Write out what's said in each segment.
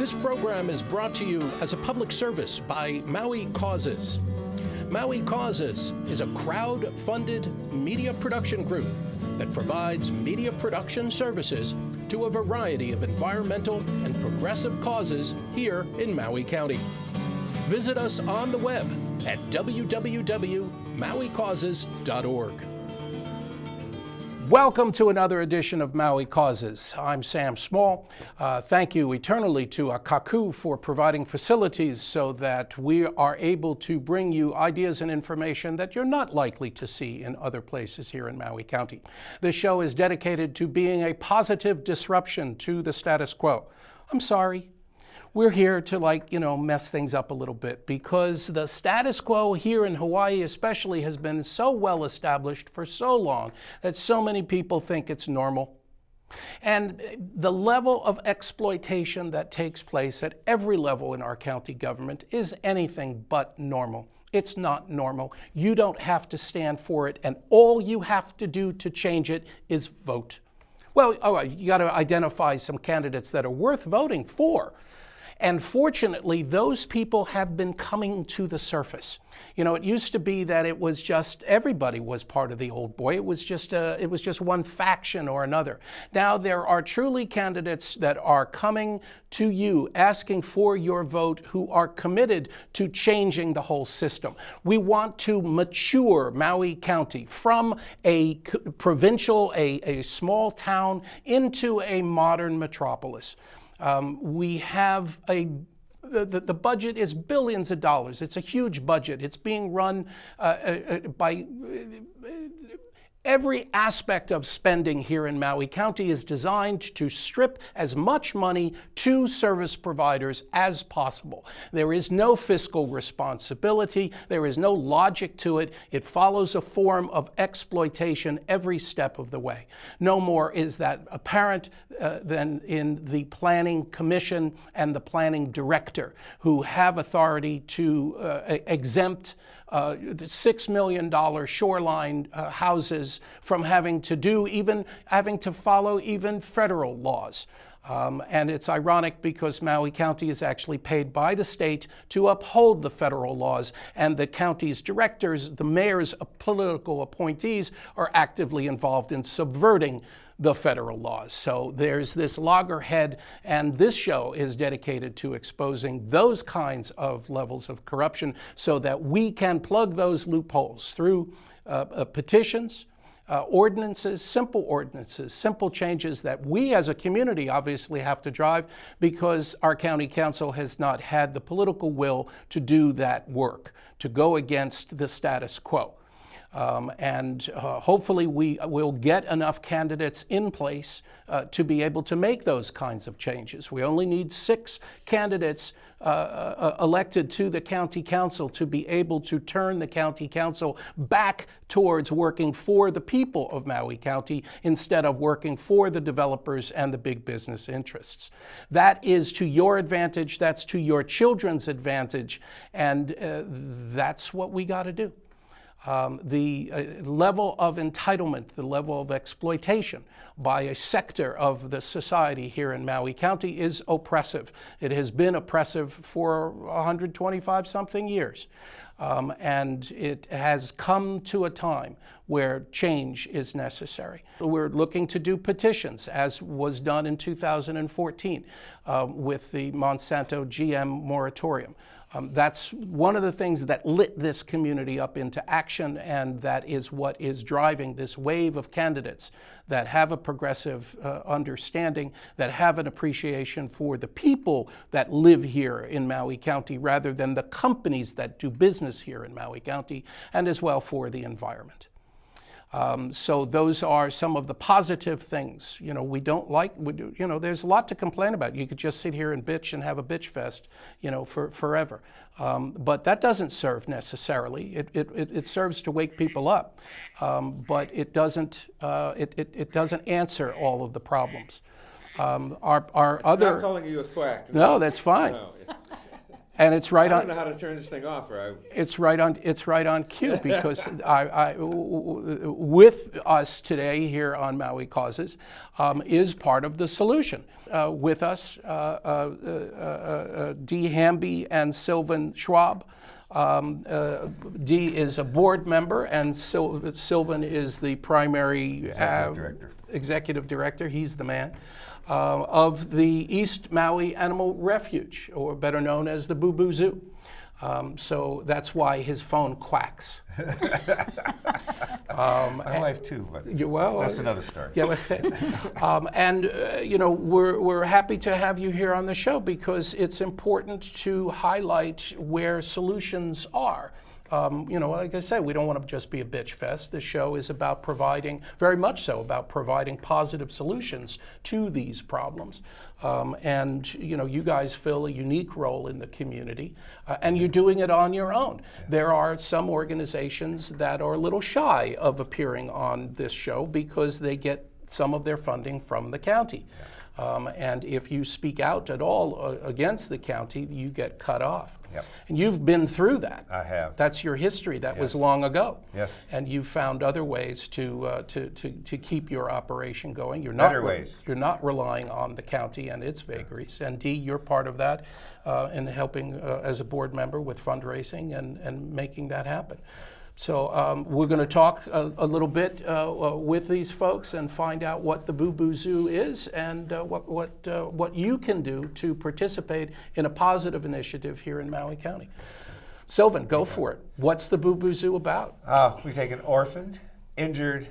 This program is brought to you as a public service by Maui Causes. Maui Causes is a crowd-funded media production group that provides media production services to a variety of environmental and progressive causes here in Maui County. Visit us on the web at www.mauicauses.org. Welcome to another edition of Maui Causes. I'm Sam Small. Thank you eternally to Haiku for providing facilities so that we are able to bring you ideas and information that you're not likely to see in other places here in Maui County. This show is dedicated to being a positive disruption to the status quo. I'm sorry. We're here to mess things up a little bit because the status quo here in Hawaii especially has been so well established for so long that so many people think it's normal. And the level of exploitation that takes place at every level in our county government is anything but normal. It's not normal. You don't have to stand for it, and all you have to do to change it is vote. Well, all right, you got to identify some candidates that are worth voting for. And fortunately, those people have been coming to the surface. You know, it used to be that it was just everybody was part of the old boy. It was just one faction or another. Now there are truly candidates that are coming to you, asking for your vote, who are committed to changing the whole system. We want to mature Maui County from a provincial, a small town, into a modern metropolis. We have the budget is billions of dollars. It's a huge budget. It's being run by every aspect of spending here in Maui County is designed to strip as much money to service providers as possible. There is no fiscal responsibility. There is no logic to it. It follows a form of exploitation every step of the way. No more is that apparent than in the Planning Commission and the Planning Director, who have authority to exempt $6 million shoreline houses from having to follow even federal laws. And it's ironic because Maui County is actually paid by the state to uphold the federal laws, and the county's directors, the mayor's political appointees, are actively involved in subverting the federal laws. So there's this loggerhead, and this show is dedicated to exposing those kinds of levels of corruption so that we can plug those loopholes through petitions, ordinances, simple changes that we as a community obviously have to drive because our county council has not had the political will to do that work, to go against the status quo. Hopefully we will get enough candidates in place to be able to make those kinds of changes. We only need 6 candidates elected to the county council to be able to turn the county council back towards working for the people of Maui County instead of working for the developers and the big business interests. That is to your advantage, that's to your children's advantage, and that's what we got to do. The level of entitlement, the level of exploitation by a sector of the society here in Maui County is oppressive. It has been oppressive for 125-something years. And it has come to a time where change is necessary. We're looking to do petitions, as was done in 2014 with the Monsanto GM moratorium. That's one of the things that lit this community up into action, and that is what is driving this wave of candidates that have a progressive understanding, that have an appreciation for the people that live here in Maui County rather than the companies that do business here in Maui County, and as well for the environment. So those are some of the positive things. You know, we don't like, there's a lot to complain about. You could just sit here and bitch and have a bitch fest, for forever. But that doesn't serve necessarily. It serves to wake people up, but it doesn't answer all of the problems. Our other. Not calling you a quack. No, that's fine. No. And it's right I on. don't know how to turn this thing off. It's right on cue because with us today here on Maui Causes is part of the solution. With us, Dee Hamby and Sylvan Schwab. Dee is a board member, and Sylvan is the primary executive director. He's the man. Of the East Maui Animal Refuge, or better known as the BooBoo Zoo. So that's why his phone quacks. My wife too, but that's another story. Yeah, and you know, we're happy to have you here on the show because it's important to highlight where solutions are. You know, like I said, we don't want to just be a bitch fest. The show is about providing, very much so, about providing positive solutions to these problems. And, you know, you guys fill a unique role in the community, and you're doing it on your own. There are some organizations that are a little shy of appearing on this show because they get some of their funding from the county. And if you speak out at all against the county, you get cut off. Yep. And you've been through that. I have. That's your history. That was long ago. Yes. And you've found other ways to keep your operation going. You're You're not relying on the county and its vagaries. And Dee, you're part of that in helping as a board member with fundraising and making that happen. So we're going to talk a little bit with these folks and find out what the BooBoo Zoo is and what you can do to participate in a positive initiative here in Maui County. Sylvan, go for it. What's the BooBoo Zoo about? We take an orphaned, injured,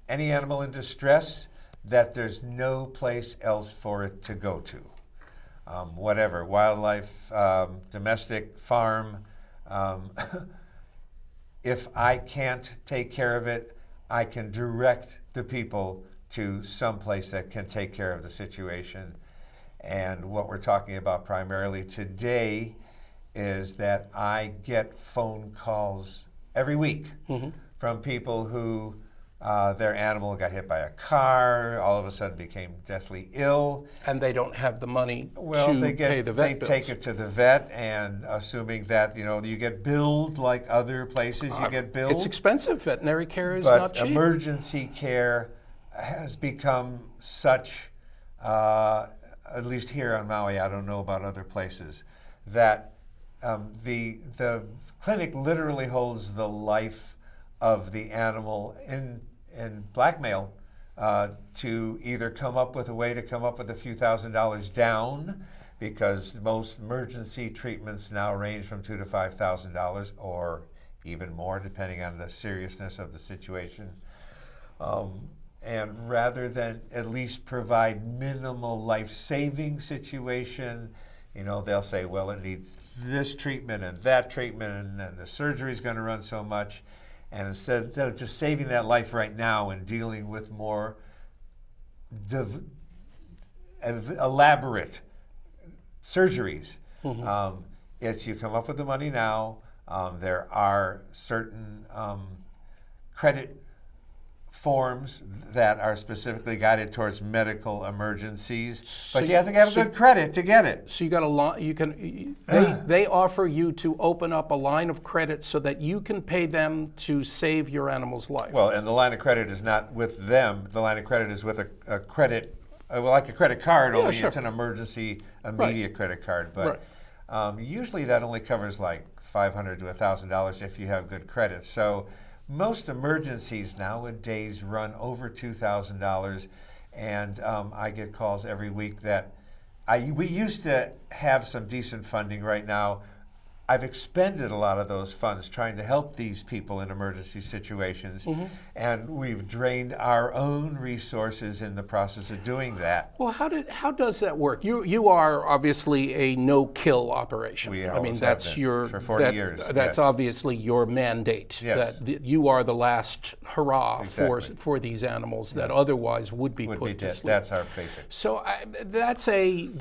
any animal in distress that there's no place else for it to go to. Whatever, wildlife, domestic, farm. If I can't take care of it, I can direct the people to some place that can take care of the situation. And what we're talking about primarily today is that I get phone calls every week from people who their animal got hit by a car, all of a sudden became deathly ill. And they don't have the money to pay the vet bills. They take it to the vet, and assuming that, you know, you get billed like other places, you get billed. It's expensive. Veterinary care is not cheap. But emergency care has become such, at least here on Maui, I don't know about other places, that the clinic literally holds the life of the animal in blackmail to either come up with a way to come up with a few $1,000s down, because most emergency treatments now range from $2,000 to $5,000 or even more, depending on the seriousness of the situation. And rather than at least provide minimal life-saving situation, you know, they'll say, well, it needs this treatment and that treatment, and the surgery is going to run so much. And instead of just saving that life right now and dealing with more elaborate surgeries, it's you come up with the money now. There are certain credit forms that are specifically guided towards medical emergencies, but you have to have good credit to get it. So you got a lot. You can. They offer you to open up a line of credit so that you can pay them to save your animal's life. Well, and the line of credit is not with them. The line of credit is with a credit, like a credit card. Only it's an emergency, immediate credit card. But usually that only covers like $500 to $1,000 if you have good credit. So most emergencies nowadays run over $2,000, and I get calls every week that we used to have some decent funding. Right now, I've expended a lot of those funds trying to help these people in emergency situations, and we've drained our own resources in the process of doing that. Well, how does that work? You are obviously a no-kill operation. I mean, that's for 40 years. That's obviously your mandate. Yes. That you are the last hurrah for these animals that otherwise would be put to sleep. That's our basic. So that's a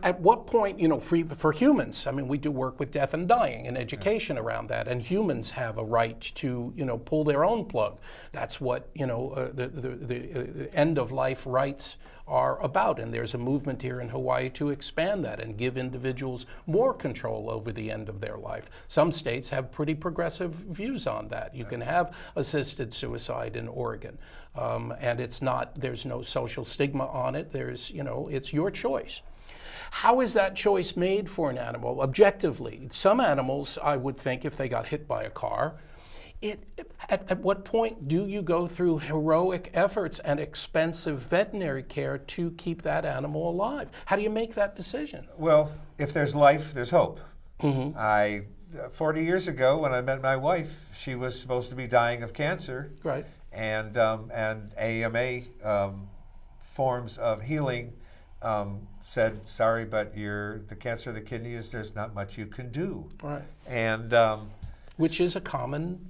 at what point, you know, for humans, I mean, we do work with death and dying and education around that, and humans have a right to, pull their own plug. That's what, the end of life rights are about, and there's a movement here in Hawaii to expand that and give individuals more control over the end of their life. Some states have pretty progressive views on that. You can have assisted suicide in Oregon, and there's no social stigma on it. It's your choice. How is that choice made for an animal objectively? Some animals, I would think, if they got hit by a car, at what point do you go through heroic efforts and expensive veterinary care to keep that animal alive? How do you make that decision? Well, if there's life, there's hope. 40 years ago, when I met my wife, she was supposed to be dying of cancer. Right. And AMA forms of healing said, sorry, but the cancer of the kidney there's not much you can do. Right. And which is a common.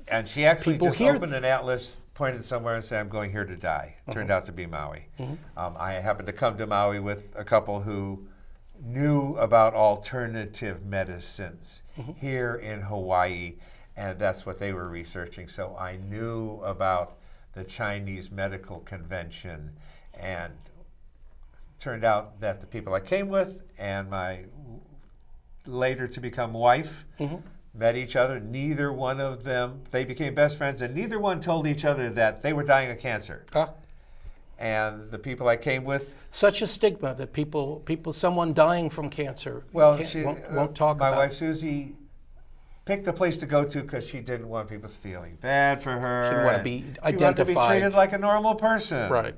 And she actually just opened an atlas, pointed somewhere, and said, I'm going here to die. Turned out to be Maui. I happened to come to Maui with a couple who knew about alternative medicines here in Hawaii, and that's what they were researching. So I knew about the Chinese medical convention, and turned out that the people I came with and my later to become wife met each other. Neither one of them, they became best friends, and neither one told each other that they were dying of cancer. And the people I came with, such a stigma that someone dying from cancer won't talk about. My wife Susie picked a place to go to because she didn't want people feeling bad for her. She didn't want to be identified. She wanted to be treated like a normal person. Right.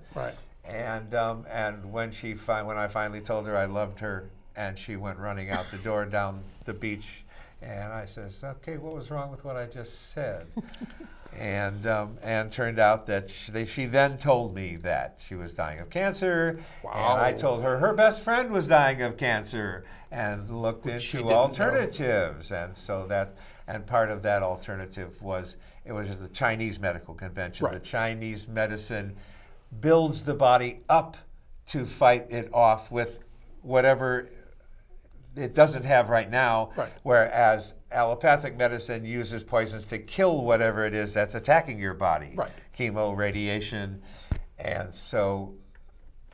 And when I finally told her I loved her, and she went running out the door down the beach, and I says, okay, what was wrong with what I just said? And turned out that she then told me that she was dying of cancer. Wow. And I told her best friend was dying of cancer, and looked into alternatives. And so and part of that alternative was just the Chinese medical convention. Right. The Chinese medicine builds the body up to fight it off with whatever it doesn't have right now, whereas allopathic medicine uses poisons to kill whatever it is that's attacking your body. Right. Chemo, radiation, and so.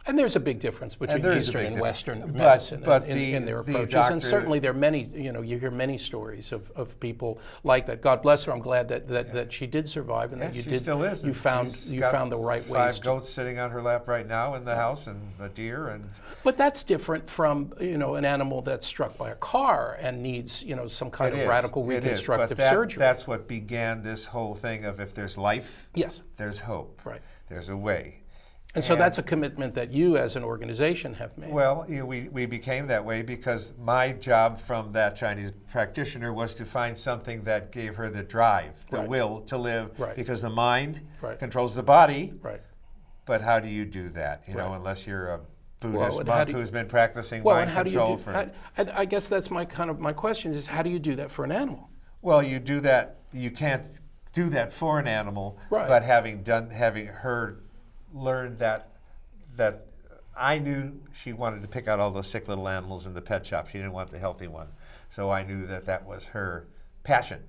And there's a big difference between Eastern and Western medicine in their approaches. And certainly there are many, you hear many stories of people like that. God bless her. I'm glad that she did survive, and that still is. You found the right ways. 5 goats sitting on her lap right now in the house, and a deer. But that's different from an animal that's struck by a car and needs some kind of radical reconstructive surgery. That's what began this whole thing of, if there's life, there's hope. Right. There's a way. And so that's a commitment that you as an organization have made. Well, we became that way because my job from that Chinese practitioner was to find something that gave her the drive, the will to live, because the mind controls the body. Right. But how do you do that? Unless you're a Buddhist monk who's been practicing mind control for. I guess that's my question is, how do you do that for an animal? Well, you do that. You can't do that for an animal, but having her learned that I knew she wanted to pick out all those sick little animals in the pet shop. She didn't want the healthy one. So I knew that was her passion.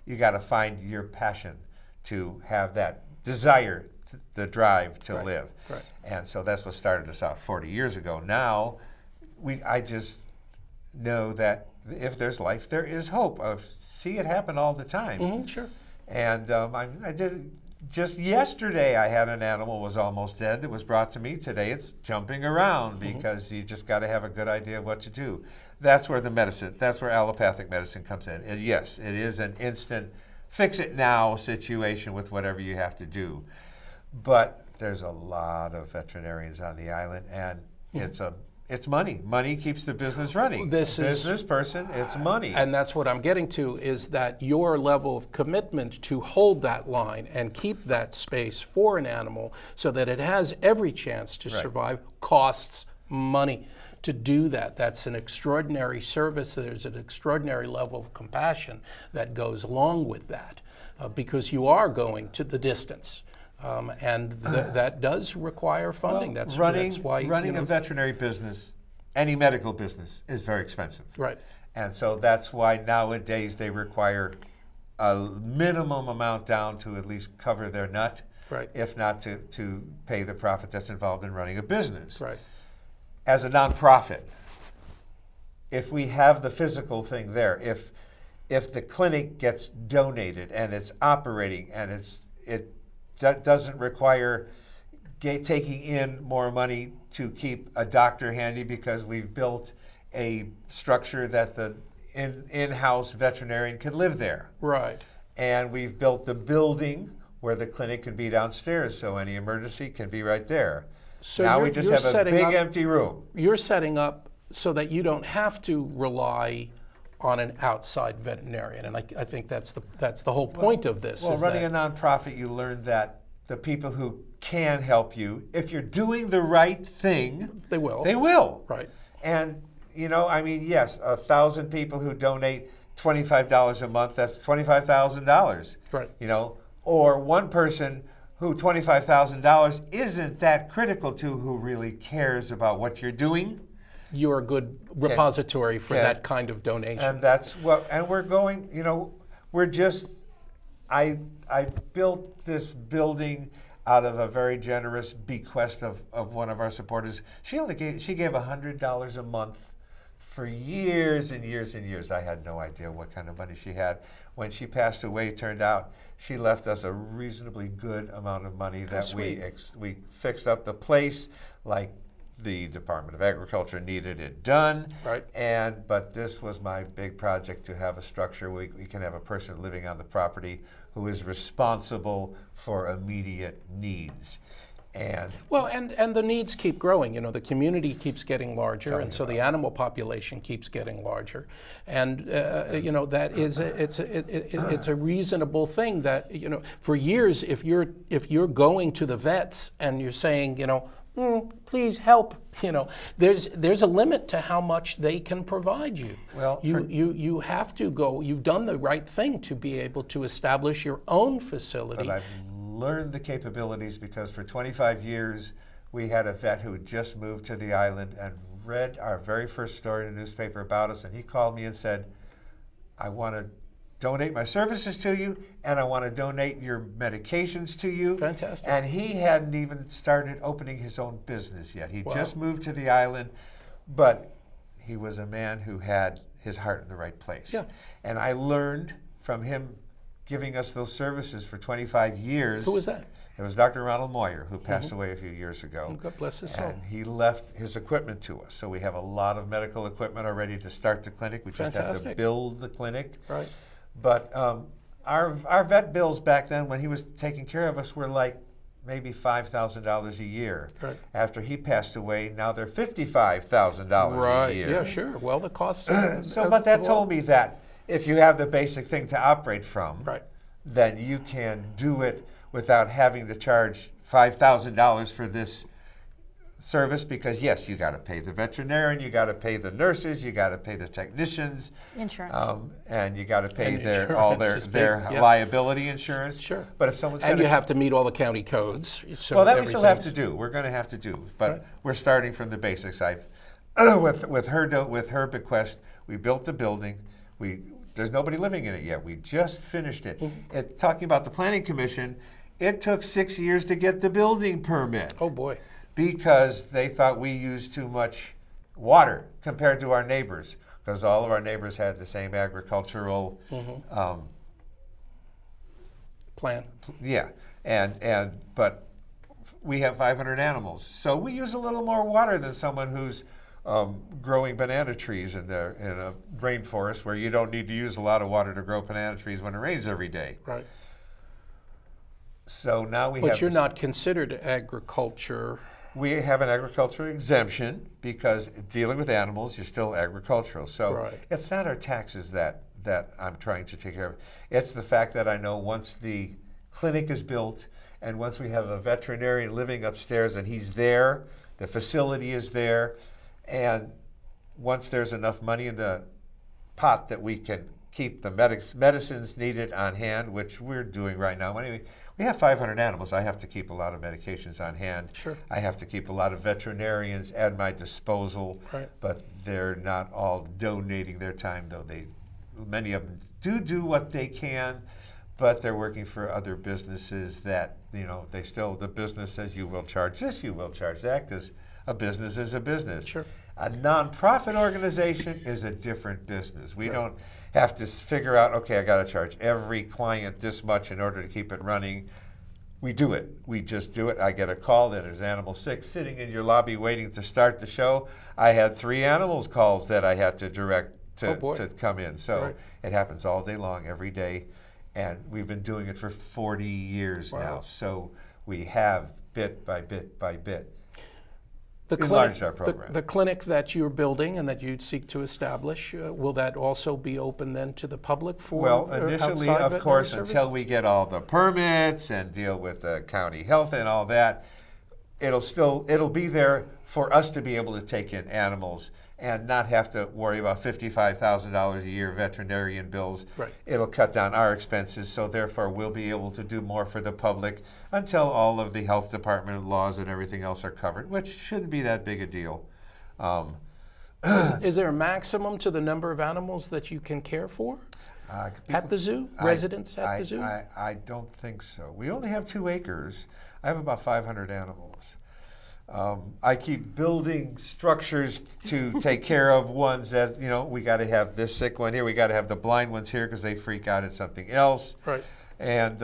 You got to find your passion to have that desire, the drive to live. Right. And so that's what started us out 40 years ago. Now, I just know that if there's life, there is hope. I see it happen all the time. Sure. And I did. Just yesterday, I had an animal was almost dead that was brought to me. Today, it's jumping around because you just got to have a good idea of what to do. That's where that's where allopathic medicine comes in. And yes, it is an instant fix-it-now situation with whatever you have to do. But there's a lot of veterinarians on the island, and it's money. Money keeps the business running. Business person, it's money. And that's what I'm getting to, is that your level of commitment to hold that line and keep that space for an animal so that it has every chance to survive costs money. To do that, that's an extraordinary service. There's an extraordinary level of compassion that goes along with that, because you are going to the distance. And that does require funding. Well, running a veterinary business any medical business is very expensive. Right. And so that's why nowadays they require a minimum amount down to at least cover their nut, Right. if not to pay the profit that's involved in running a business. Right. As a nonprofit, if we have the physical thing there, if the clinic gets donated and it's operating and that doesn't require taking in more money to keep a doctor handy because we've built a structure that the in-house veterinarian could live there. Right. And we've built the building where the clinic can be downstairs, so any emergency can be right there. So now we just have a big empty room. You're setting up so that you don't have to rely on an outside veterinarian, and I think that's the whole point of this. Well, running a nonprofit, you learn that the people who can help you, if you're doing the right thing, they will. They will. Right. And I mean, yes, 1,000 people who donate $25 a month, that's $25,000. Right. Or one person who $25,000 isn't that critical to, who really cares about what you're doing. You're a good repository for that kind of donation. And that's and we're going, I built this building out of a very generous bequest of one of our supporters. She gave $100 a month for years and years and years. I had no idea what kind of money she had. When she passed away, it turned out she left us a reasonably good amount of money that we fixed up the place like the Department of Agriculture needed it done. Right. But this was my big project, to have a structure where we can have a person living on the property who is responsible for immediate needs. And the needs keep growing. The community keeps getting larger, and so the animal population keeps getting larger. And that is it's a reasonable thing that for years, if you're going to the vets and you're saying please help, there's a limit to how much they can provide you. Well, you have to go. You've done the right thing to be able to establish your own facility. But I've learned the capabilities, because for 25 years we had a vet who had just moved to the island and read our very first story in the newspaper about us, and he called me and said, I want to donate my services to you, and I want to donate your medications to you. Fantastic. And he hadn't even started opening his own business yet. He just moved to the island, but he was a man who had his heart in the right place. Yeah. And I learned from him giving us those services for 25 years. Who was that? It was Dr. Ronald Moyer, who passed away a few years ago. God bless his soul. And he left his equipment to us. So we have a lot of medical equipment already to start the clinic. We just have to build the clinic. Right. But our vet bills back then, when he was taking care of us, were like maybe $5,000 a year. Right. After he passed away, now they're $55,000 a year. Yeah, sure. Well, the costs. But that told me that if you have the basic thing to operate from, right, then you can do it without having to charge $5,000 for this service, because yes, you got to pay the veterinarian, you got to pay the nurses, you got to pay the technicians, insurance, and you got to pay their yeah, liability insurance. Sure. But if someone's you have to meet all the county codes. So well, that we still have to do. We're going to have to do, but we're starting from the basics. With her bequest, we built the building. There's nobody living in it yet. We just finished it. Mm-hmm. Talking about the Planning Commission, it took 6 years to get the building permit. Oh boy. Because they thought we used too much water compared to our neighbors, because all of our neighbors had the same agricultural plan. Yeah, but we have 500 animals, so we use a little more water than someone who's growing banana trees in a rainforest where you don't need to use a lot of water to grow banana trees when it rains every day. Right. So now we have. But you're not considered agriculture. We have an agricultural exemption because dealing with animals, you're still agricultural. So it's not our taxes that I'm trying to take care of. It's the fact that I know once the clinic is built and once we have a veterinarian living upstairs and he's there, the facility is there, and once there's enough money in the pot that we can keep the medicines needed on hand, which we're doing right now. Anyway, we have 500 animals. I have to keep a lot of medications on hand. Sure. I have to keep a lot of veterinarians at my disposal, right. but they're not all donating their time, though many of them do what they can, but they're working for other businesses that, the business says you will charge this, you will charge that, because a business is a business. Sure. A nonprofit organization is a different business. We don't have to figure out, okay, I got to charge every client this much in order to keep it running. We do it. We just do it. I get a call that there's animal sick sitting in your lobby waiting to start the show. I had 3 animals calls that I had to direct to come in. So it happens all day long, every day. And we've been doing it for 40 years now. So we have bit by bit by bit enlarged our program. The clinic that you're building and that you seek to establish, will that also be open then to the public for Well, initially, of course, until we get all the permits and deal with the county health and all that, it'll be there for us to be able to take in animals and not have to worry about $55,000 a year veterinarian bills. Right. It'll cut down our expenses, so therefore we'll be able to do more for the public until all of the health department laws and everything else are covered, which shouldn't be that big a deal. Is there a maximum to the number of animals that you can care for at the zoo? Residents at the zoo? I don't think so. We only have 2 acres. I have about 500 animals. I keep building structures to take care of ones that, we got to have this sick one here, we got to have the blind ones here because they freak out at something else. Right. And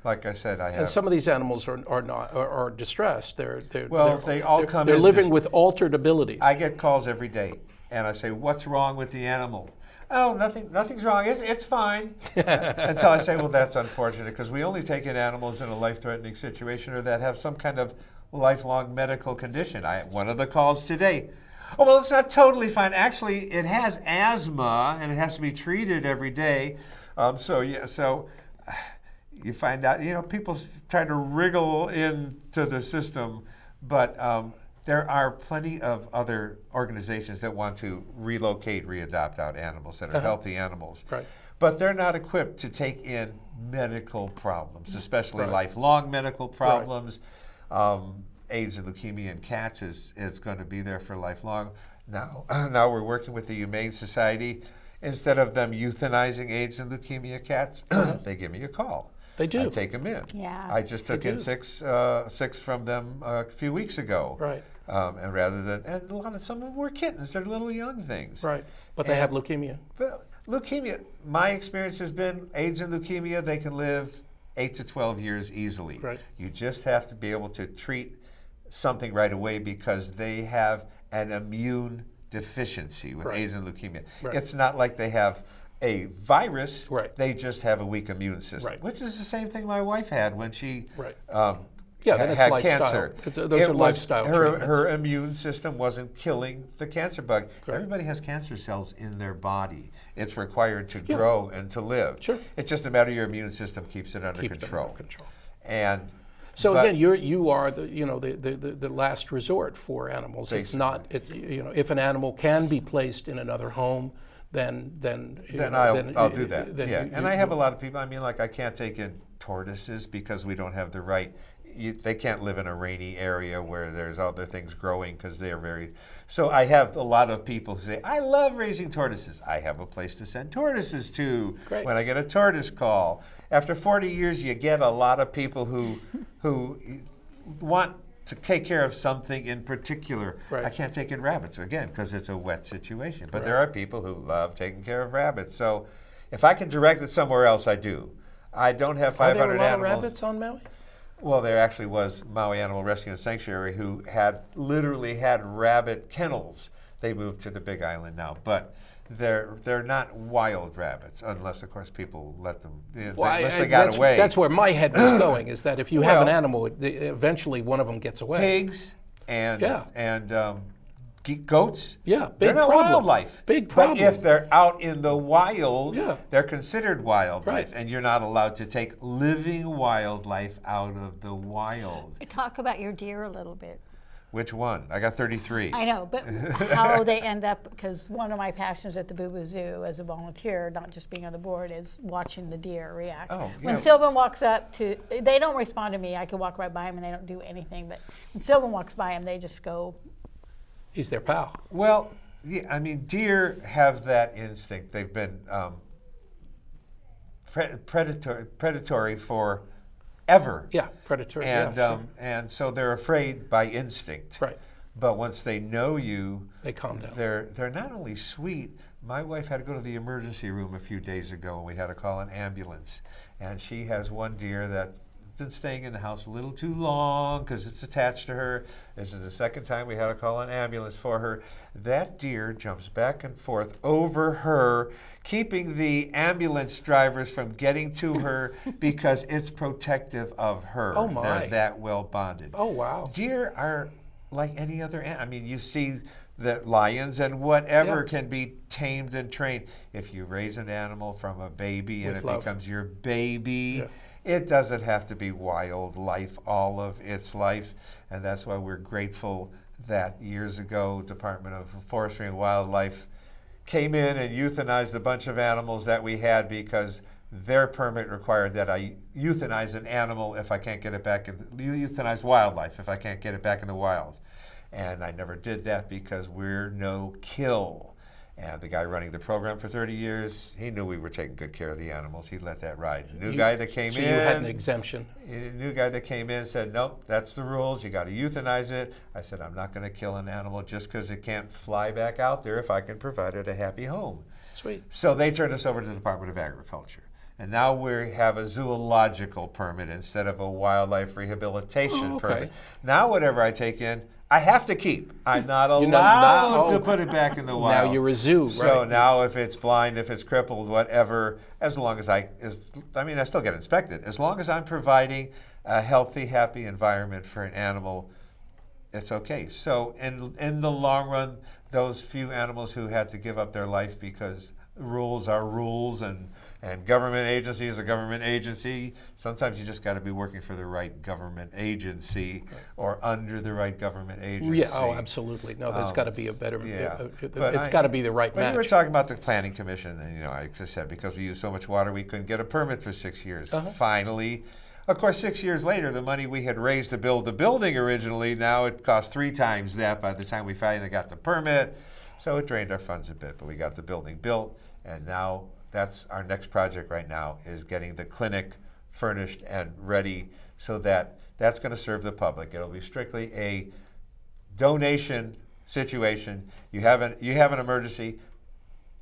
like I said, I have. And some of these animals are distressed. They all come in. They're living with altered abilities. I get calls every day, and I say, "What's wrong with the animal?" "Oh, nothing's wrong. It's fine." Until I say, "Well, that's unfortunate because we only take in animals in a life-threatening situation or that have some kind of lifelong medical condition." One of the calls today, "Oh, well, it's not totally fine. Actually, it has asthma and it has to be treated every day." So you find out, people try to wriggle into the system, but there are plenty of other organizations that want to relocate, readopt out animals that are healthy animals. Right. But they're not equipped to take in medical problems, especially lifelong medical problems. AIDS and leukemia in cats is going to be there for lifelong. Now we're working with the Humane Society. Instead of them euthanizing AIDS and leukemia cats, they give me a call. They do. I take them in. Yeah. I just took in six from them a few weeks ago. Right. And rather than, and some of them were kittens. They're little young things. Right. But they have leukemia. But leukemia, my experience has been AIDS and leukemia, they can live 8 to 12 years easily. Right. You just have to be able to treat something right away because they have an immune deficiency with AIDS and leukemia. Right. It's not like they have a virus, Right. they just have a weak immune system, Right. which is the same thing my wife had when she then it's had lifestyle. cancer. Those are lifestyle treatments. Her immune system wasn't killing the cancer bug. Right. Everybody has cancer cells in their body. It's required to grow and to live. Sure. It's just a matter of your immune system keeps it under control. And so again, you are the last resort for animals. Basically. It's not. It's if an animal can be placed in another home, then I'll do that. And I have a lot of people. I mean, like I can't take in tortoises because we don't have the right. They can't live in a rainy area where there's other things growing because they are very. So I have a lot of people who say, "I love raising tortoises." I have a place to send tortoises to. Great. When I get a tortoise call. After 40 years, you get a lot of people who want to take care of something in particular. Right. I can't take in rabbits again because it's a wet situation. But there are people who love taking care of rabbits. So if I can direct it somewhere else, I do. I don't have 500 Are there a lot animals. of rabbits on Maui? Well, there actually was Maui Animal Rescue and Sanctuary who literally had rabbit kennels. They moved to the Big Island now, but they're not wild rabbits unless, of course, people let them. Unless they got away. That's where my head was going. Is that if you have an animal, eventually one of them gets away. Pigs and goats. Yeah, big they're not problem. wildlife. Big problem. But if they're out in the wild, they're considered wildlife, Right. and you're not allowed to take living wildlife out of the wild. Talk about your deer a little bit. Which one? I got 33. I know, but how they end up, because one of my passions at the BooBoo Zoo as a volunteer, not just being on the board, is watching the deer react. Oh, yeah. When Sylvan walks up to, they don't respond to me. I can walk right by them and they don't do anything. But when Sylvan walks by them, they just go. He's their pal. Well, yeah, I mean, deer have that instinct. They've been predatory for ever. Yeah, predatory. And yeah, sure. and so they're afraid by instinct. Right. But once they know you, They calm down. They're not only sweet. My wife had to go to the emergency room a few days ago, and we had to call an ambulance. And she has one deer that's been staying in the house a little too long because it's attached to her. This is the second time we had to call an ambulance for her. That deer jumps back and forth over her, keeping the ambulance drivers from getting to her because it's protective of her. Oh, my. They're that well bonded. Oh, wow. Deer are like any other animal. I mean, you see that lions and whatever Yeah. can be tamed and trained. If you raise an animal from a baby and With it love. becomes your baby, Yeah. it doesn't have to be wildlife all of its life. And that's why we're grateful that years ago, Department of Forestry and Wildlife came in and euthanized a bunch of animals that we had because their permit required that I euthanize an animal if I can't get it back, euthanize wildlife if I can't get it back in the wild. And I never did that because we're no kill. And the guy running the program for 30 years, he knew we were taking good care of the animals. He let that ride. New guy that came So in. you had an exemption. A new guy that came in said, nope, that's the rules. You got to euthanize it. I said, I'm not going to kill an animal just because it can't fly back out there if I can provide it a happy home. Sweet. So they turned us over to the Department of Agriculture. And now we have a zoological permit instead of a wildlife rehabilitation permit. Now whatever I take in, I have to keep. I'm not allowed to put it back in the wild. Now you're a zoo, right? So now if it's blind, if it's crippled, whatever, as long as I still get inspected. As long as I'm providing a healthy, happy environment for an animal, it's okay. So in the long run, those few animals who had to give up their life because rules are rules and government agency is a government agency. Sometimes you just got to be working for the right government agency or under the right government agency. Yeah, oh, absolutely. No, there's got to be a better, But it's got to be the right But match. you were talking about the planning commission, and I just said because we used so much water, we couldn't get a permit for 6 years. Finally, of course, 6 years later, the money we had raised to build the building originally, now it cost 3 times that by the time we finally got the permit. So it drained our funds a bit, but we got the building built, and now that's our next project right now is getting the clinic furnished and ready so that that's going to serve the public. It'll be strictly a donation situation. You have an emergency.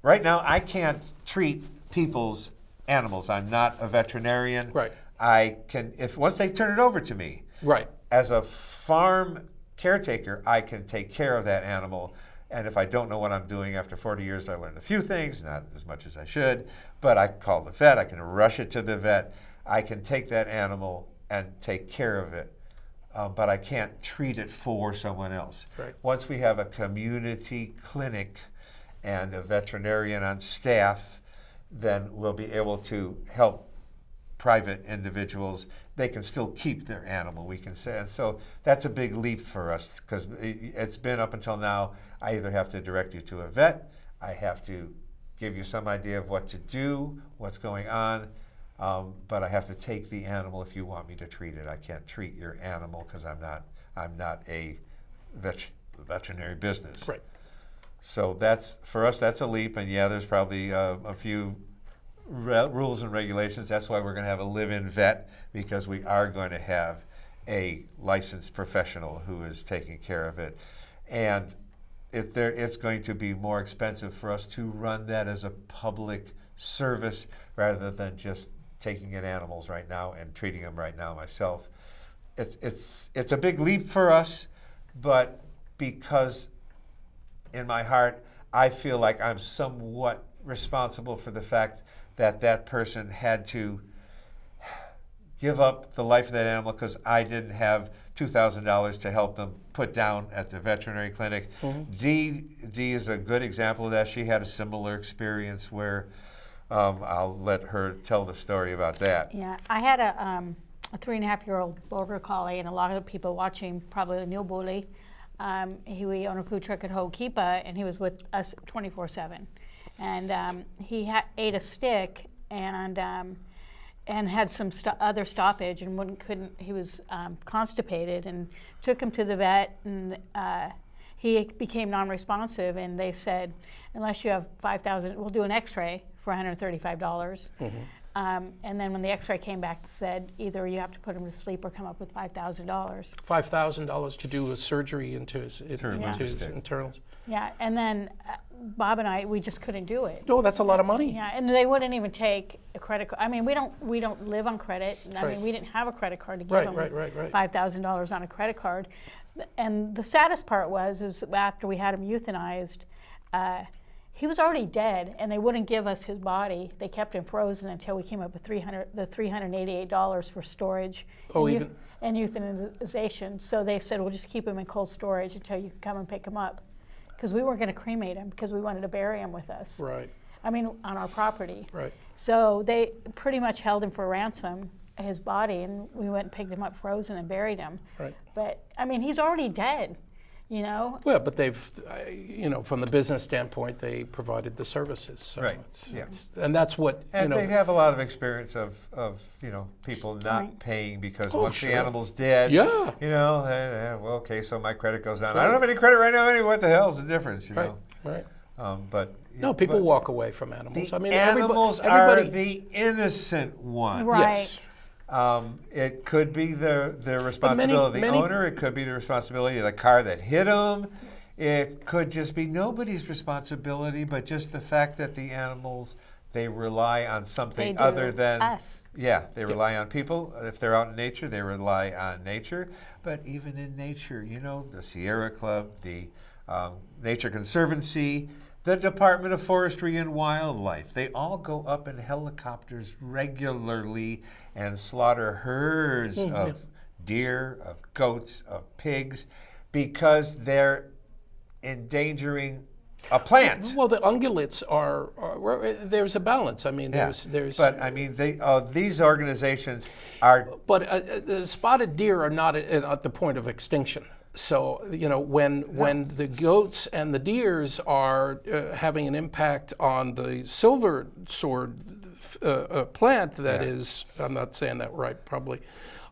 Right now, I can't treat people's animals. I'm not a veterinarian. Right. I can, once they turn it over to me, Right. as a farm caretaker, I can take care of that animal. And if I don't know what I'm doing after 40 years, I learned a few things, not as much as I should, but I call the vet, I can rush it to the vet, I can take that animal and take care of it, but I can't treat it for someone else. Right. Once we have a community clinic and a veterinarian on staff, then we'll be able to help private individuals. They can still keep their animal, we can say. And so that's a big leap for us because it's been up until now, I either have to direct you to a vet, I have to give you some idea of what to do, what's going on, but I have to take the animal if you want me to treat it. I can't treat your animal because I'm not a veterinary business. Right. So that's, for us, that's a leap, and yeah, there's probably a few rules and regulations. That's why we're going to have a live-in vet, because we are going to have a licensed professional who is taking care of it. And it's going to be more expensive for us to run that as a public service rather than just taking in animals right now and treating them right now myself. It's a big leap for us, but because in my heart I feel like I'm somewhat responsible for the fact that that person had to give up the life of that animal because I didn't have $2,000 to help them put down at the veterinary clinic. Dee is a good example of that. She had a similar experience where I'll let her tell the story about that. Yeah, I had a 3.5-year-old border collie, and a lot of the people watching probably knew Bully. We own a food truck at Ho'okipa, and he was with us 24/7. And he ate a stick and had some other stoppage and couldn't. He was constipated, and took him to the vet, and he became non-responsive. And they said, unless you have $5,000, we'll do an X-ray for $135. And then when the X-ray came back, it said either you have to put him to sleep or come up with $5,000. $5,000 to do a surgery into his internals. Yeah, and then Bob and I, we just couldn't do it. No, that's a lot of money. Yeah, and they wouldn't even take a credit card. I mean, we don't live on credit. I mean, we didn't have a credit card to give him $5,000 on a credit card. And the saddest part is after we had him euthanized, he was already dead, and they wouldn't give us his body. They kept him frozen until we came up with $388 for storage and euthanization. So they said, we'll just keep him in cold storage until you can come and pick him up. Because we weren't going to cremate him because we wanted to bury him with us. Right. I mean, on our property. Right. So they pretty much held him for ransom, his body, and we went and picked him up frozen and buried him. Right. But, I mean, he's already dead. You know? Well, but they've, from the business standpoint, they provided the services. So right. And that's what, and they have a lot of experience of people not paying because once the animal's dead, well, okay, so my credit goes down. I don't have any credit right now anyway. What the hell's the difference, you know? Right. But people walk away from animals. I mean, animals are the innocent ones. Right. Yes. It could be their responsibility of the owner. It could be the responsibility of the car that hit them. It could just be nobody's responsibility, but just the fact that the animals, they rely on something other than us. Yeah, they rely on people. If they're out in nature, they rely on nature. But even in nature, the Sierra Club, the Nature Conservancy, the Department of Forestry and Wildlife, they all go up in helicopters regularly and slaughter herds of deer, of goats, of pigs, because they're endangering a plant. Well, the ungulates are there's a balance. I mean, there's. But I mean, these organizations are. But the spotted deer are not at the point of extinction. So when the goats and the deers are having an impact on the silver sword plant, that is, I'm not saying that right, probably.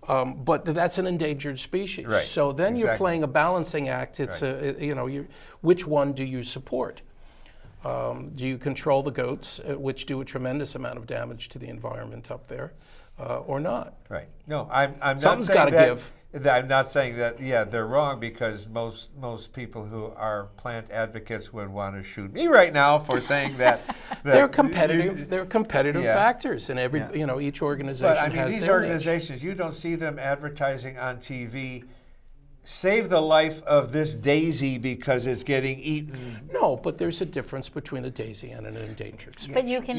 But that's an endangered species. Right. So then you're playing a balancing act. It's which one do you support? Do you control the goats, which do a tremendous amount of damage to the environment up there, or not? Right. No, I'm not Something's saying got to give. I'm not saying that, they're wrong, because most people who are plant advocates would want to shoot me right now for saying that. They're competitive. They're competitive factors, and each organization has their niche. But I mean, these organizations, you don't see them advertising on TV. Save the life of this daisy because it's getting eaten. No, but there's a difference between a daisy and an endangered species. But you can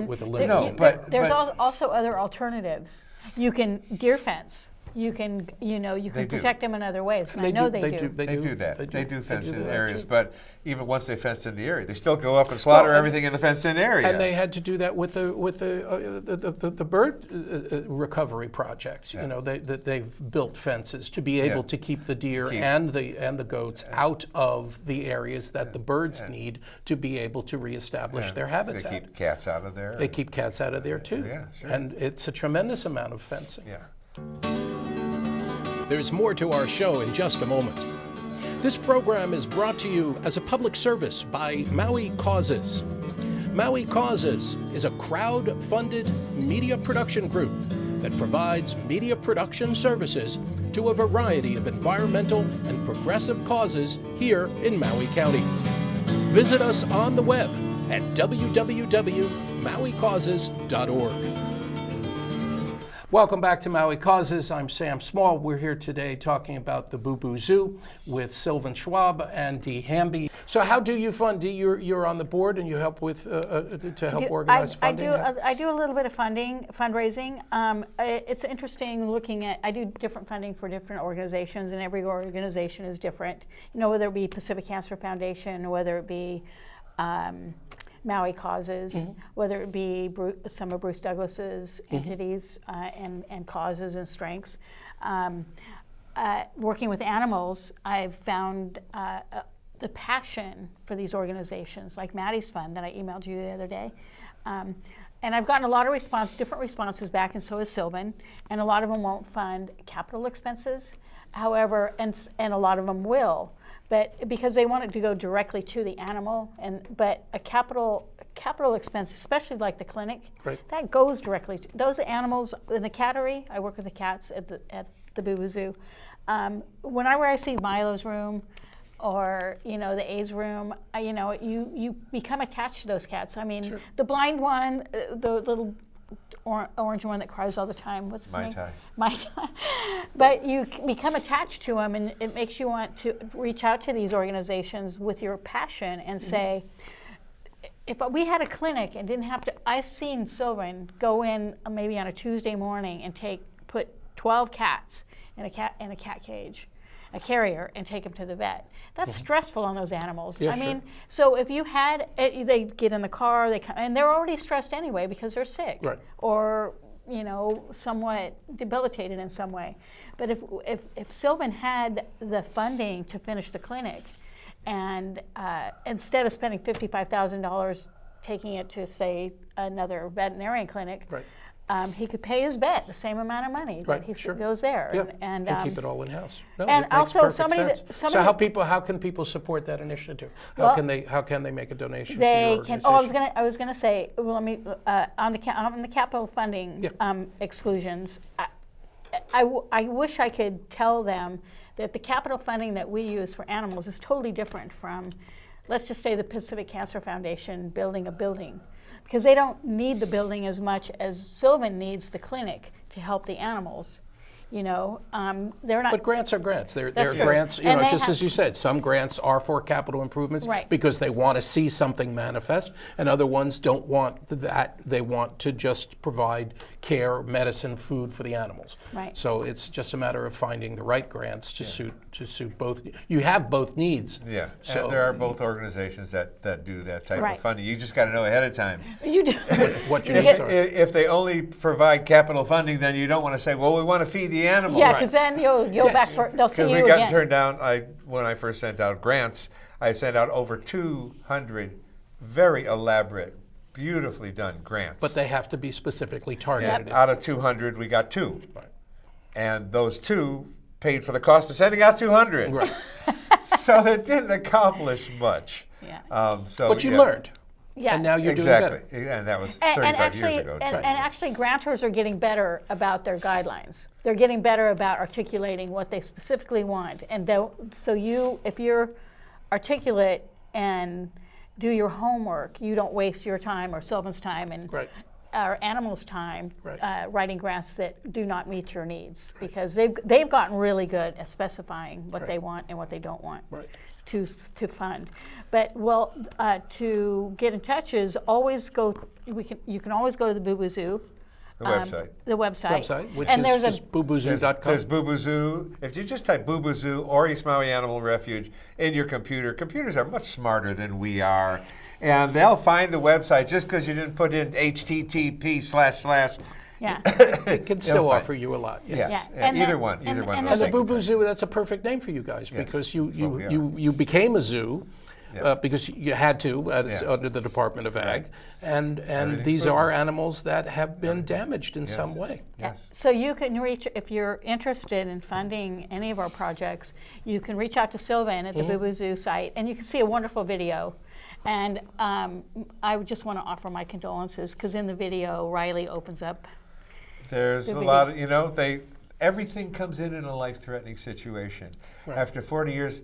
with a limit. There's also other alternatives. You can deer fence. You can protect them in other ways. And I know they do. They do that. They do fence in areas, but even once they fenced in the area, they still go up and slaughter everything in the fenced-in area. And they had to do that with the bird recovery project. They've built fences to be able to keep the deer and the goats out of the areas that the birds need to be able to reestablish their habitat. They keep cats out of there. They keep cats out of there too. Yeah, sure. And it's a tremendous amount of fencing. Yeah. There's more to our show in just a moment. This program is brought to you as a public service by Maui Causes. Maui Causes is a crowd-funded media production group that provides media production services to a variety of environmental and progressive causes here in Maui County. Visit us on the web at www.mauicauses.org. Welcome back to Maui Causes. I'm Sam Small. We're here today talking about the BooBoo Zoo with Sylvan Schwab and Dee Hamby. So how do you fund? You're on the board and you help with to help organize funding? I do a little bit of fundraising. It's interesting looking at, I do different funding for different organizations, and every organization is different. Whether it be Pacific Cancer Foundation, whether it be Maui Causes, whether it be some of Bruce Douglas's entities and causes and strengths. working with animals, I've found the passion for these organizations, like Maddie's Fund that I emailed you the other day. And I've gotten a lot of different responses back, and so has Sylvan. And a lot of them won't fund capital expenses. However, and a lot of them will, but because they want it to go directly to the animal. But a capital expense, especially like the clinic, that goes directly to those animals in the cattery. I work with the cats at the BooBoo Zoo. Whenever I see Milo's room, or the A's room, you become attached to those cats. I mean, the blind one, the little orange one that cries all the time. What's his name? Mai Tai. But you become attached to them, and it makes you want to reach out to these organizations with your passion and say, if we had a clinic and didn't have to, I've seen Sylvan go in maybe on a Tuesday morning and put 12 cats in a cat cage, a carrier, and take them to the vet. That's stressful on those animals. Yeah, I mean, so if you had, they get in the car, they come, and they're already stressed anyway because they're sick, or somewhat debilitated in some way. But if Sylvan had the funding to finish the clinic, and instead of spending $55,000 taking it to, say, another veterinarian clinic, he could pay his vet the same amount of money that he goes there, and keep it all in house. No, and it makes also perfect sense. So how can people support that initiative? How can they make a donation to your organization? I was gonna say, well, let me on the capital funding exclusions. I wish I could tell them that the capital funding that we use for animals is totally different from, let's just say, the Pacific Cancer Foundation building a building. Because they don't need the building as much as Sylvan needs the clinic to help the animals. They're not. But grants are grants. They're grants. Just as you said, some grants are for capital improvements because they want to see something manifest, and other ones don't want that. They want to just provide care, medicine, food for the animals. So it's just a matter of finding the right grants to suit both. You have both needs. Yeah. So and there are both organizations that do that type of funding. You just got to know ahead of time. You do. What your needs are. If they only provide capital funding, then you don't want to say, well, we want to feed the animal. Yeah, because then you'll back for, they'll see you again. Because we got turned down. When I first sent out grants, I sent out over 200 very elaborate, beautifully done grants. But they have to be specifically targeted. And out of 200, we got 2. And those 2 paid for the cost of sending out 200. So they didn't accomplish much. But you learned. Yeah. And now you're doing better. And that was 35 years ago. And actually, grantors are getting better about their guidelines. They're getting better about articulating what they specifically want. And if you're articulate and do your homework, you don't waste your time or Sylvan's time and our animals' time writing grants that do not meet your needs, because they've gotten really good at specifying what they want and what they don't want to fund. But to get in touch is always go. You can always go to the BooBoo Zoo. The website. Which is just BooBooZoo.com. There's BooBoo Zoo. If you just type BooBoo Zoo or East Maui Animal Refuge in your computer, computers are much smarter than we are. And they'll find the website just because you didn't put in http// Yeah. It can still offer you a lot. Yes. Either one. And the BooBoo Zoo, that's a perfect name for you guys, because you became a zoo. Because you had to under the Department of Ag, and these are animals that have been damaged in some way. So you can reach, if you're interested in funding any of our projects, you can reach out to Sylvan at the BooBoo Zoo site, and you can see a wonderful video. And I would just want to offer my condolences, because in the video, Riley opens up. There's a lot of, everything comes in a life-threatening situation. After 40 years,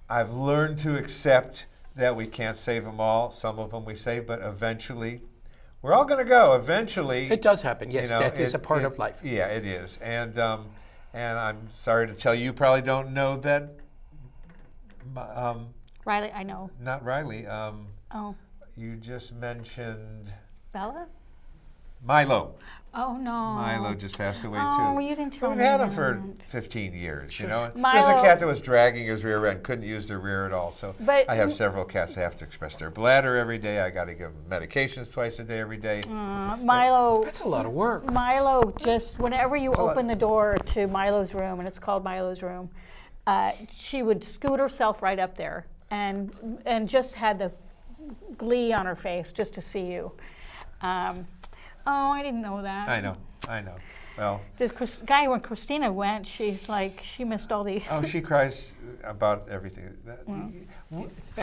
I've learned to accept that we can't save them all. Some of them we save, but eventually, we're all going to go. Eventually, it does happen. Yes, death is a part of life. Yeah, it is. And I'm sorry to tell you, you probably don't know that. Riley, I know. Not Riley. You just mentioned Bella? Milo. Oh, no. Milo just passed away, too. Oh, you didn't tell me. We've had him for that. 15 years, Sure. you know. Milo, There's a cat that was dragging his rear end, couldn't use their rear at all. So But- I have several cats that have to express their bladder every day. I got to give them medications twice a day, every day. Milo, That's a lot of work. Milo just, whenever you a lot. open the door to Milo's room, and it's called Milo's room, she would scoot herself right up there and just had the glee on her face just to see you. Oh, I didn't know that. I know. Well, Guy, when Christina went, she's like, she missed all the. oh, she cries about everything.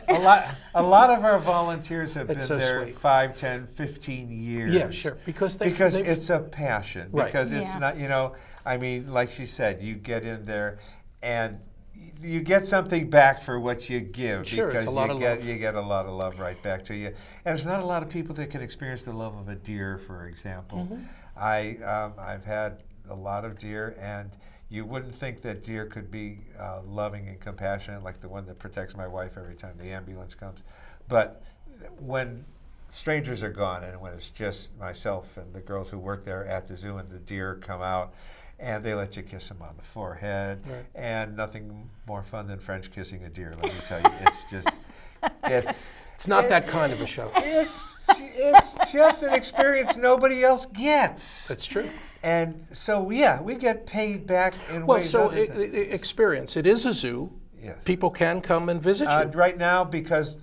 A lot of our volunteers have been That's so there sweet. 5, 10, 15 years. Yeah, sure. Because they've it's a passion. Right. Because it's Yeah. not, you know, I mean, like she said, you get in there and you get something back for what you give. Sure, it's because a lot of love. you get a lot of love right back to you. And there's not a lot of people that can experience the love of a deer, for example. I've had a lot of deer, and you wouldn't think that deer could be loving and compassionate like the one that protects my wife every time the ambulance comes. But when strangers are gone and when it's just myself and the girls who work there at the zoo and the deer come out, and they let you kiss them on the forehead, Right. and nothing more fun than French kissing a deer, let me tell you. It's just, It's not that kind of a show. it's just an experience nobody else gets. That's true. And so, yeah, we get paid back in Well, ways so other than- experience. It is a zoo. Yes. People can come and visit you. Right now, because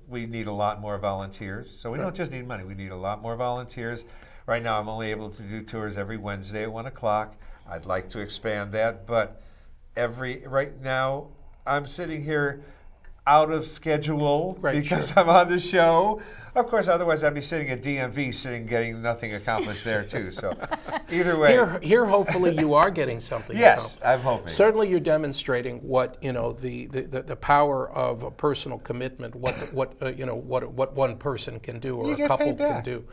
we need a lot more volunteers, so we don't just need money, we need a lot more volunteers. Right now, I'm only able to do tours every Wednesday at 1 o'clock. I'd like to expand that, but right now, I'm sitting here out of schedule because I'm on the show. Of course, otherwise I'd be sitting at DMV, getting nothing accomplished there too. So, either way. Here, hopefully, you are getting something. Yes, accomplished. I'm hoping. Certainly, you're demonstrating what the power of a personal commitment. What one person can do or You a get couple paid can back. do.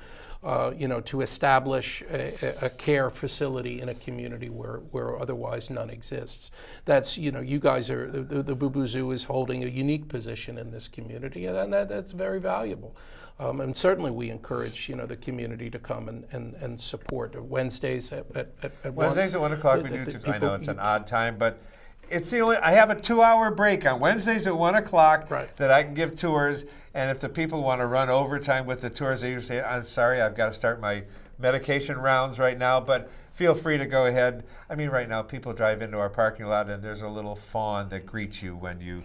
To establish a care facility in a community where otherwise none exists. That's, you guys are, the BooBoo Zoo is holding a unique position in this community, and that's very valuable. And certainly we encourage, the community to come and support. Wednesdays at Wednesdays at 1 o'clock we do. I know it's an odd time, but it's the only. I have a 2-hour break on Wednesdays at 1 o'clock that I can give tours. And if the people want to run overtime with the tours, they usually say, "I'm sorry, I've got to start my medication rounds right now." But feel free to go ahead. I mean, right now people drive into our parking lot and there's a little fawn that greets you when you